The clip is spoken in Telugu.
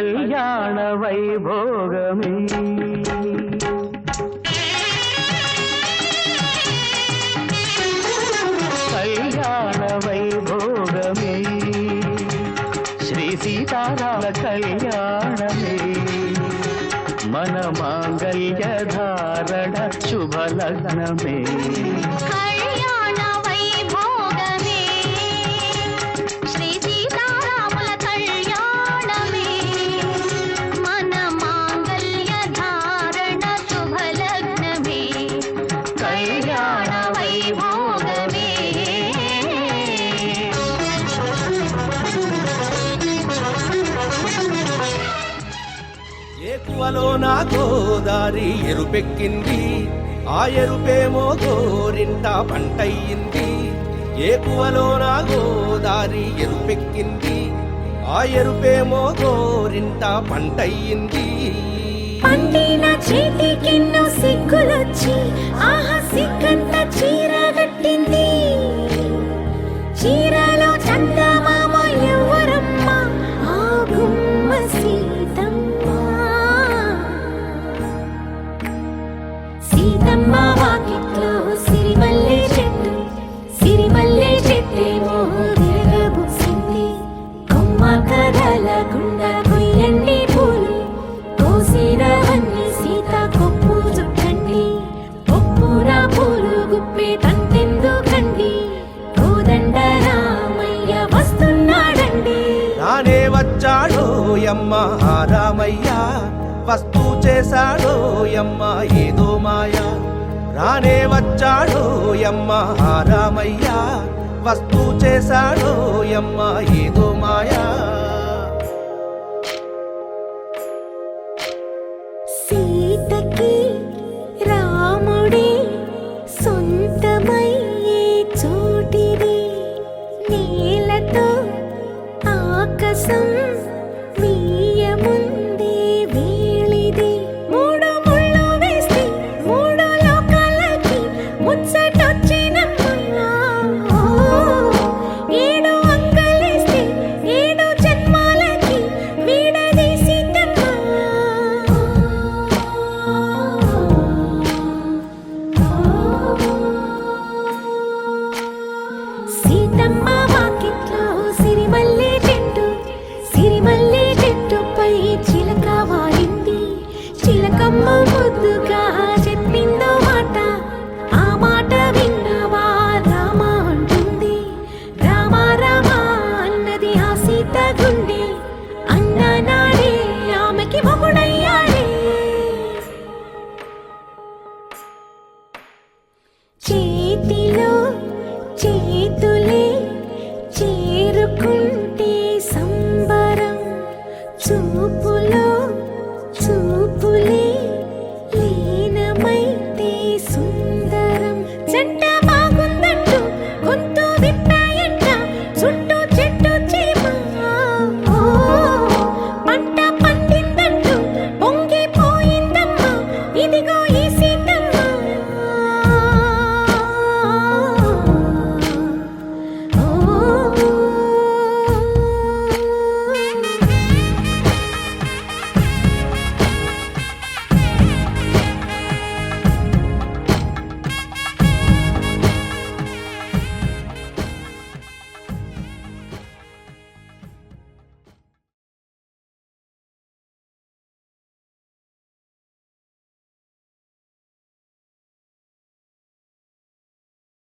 కళ్యాణ వైభోగమే కళ్యాణ వైభోగమే శ్రీ సీతారామ కళ్యాణమే మన మాంగళ్య ధారణ శుభలగ్నమే ఏకువలో నా గోదారి ఎరుపెక్కింది ఆ ఎరుపేమో గోరింట పంటయ్యింది ఏకువలో నా గోదారి ఎరుపెక్కింది ఆ ఎరుపేమో గోరింట పంటయ్యింది పండిన చేతికెన్నో సిగ్గులొచ్చి ఆహా సిగ్గంత చీర కట్టింది చీరలో చందమామ ఎవరమ్మ ఆ గుమ్మ సీతమ్మ వాకిట్లో సిరిమల్లె చెట్టేమో తిరగబుసింది కొమ్మ కదలకుండా కొయ్యండి పూలు కోసిరవన్నీ సీత కొప్పు చుట్టండి కొప్పున పూలు గుప్పే తంతెందుకండి కోదండ రామయ్య వస్తున్నాడండి రానే వచ్చాడో యమ్మ రామయ్య వస్తూ చేశాడో యమ్మ ఏదో మాయా రానే వచ్చాడో యమ్మ రామయ్య వస్తూ చేశాడో యమ్మ ఏదో మాయా సీతకి రాముడే సొంతమయ్యే చోటిది నేలతో ఆకాశం వీయముందే వేళిది మూడు ముళ్ళు వేస్తే మూడు లోకాలకి ముచ్చటొచ్చినమ్మా ఏడు అంగలేస్తే ఏడు జన్మాలకి వీడదీసిందమ్మా సీతమ్మ వాకిట్లో సిరిమల్లె చెట్టుపై చిలక వాలింది చిలకమ్మ ముద్దుగా చెప్పిందో మాట ఆ మాట విన్నవా రామ అంటుంది రామ రామ అన్నది ఆ సీత గుండె అన్న నాడే ఆమెకి మొగుడయ్యాడే చేతిలో చేతులే చేరుకుంటే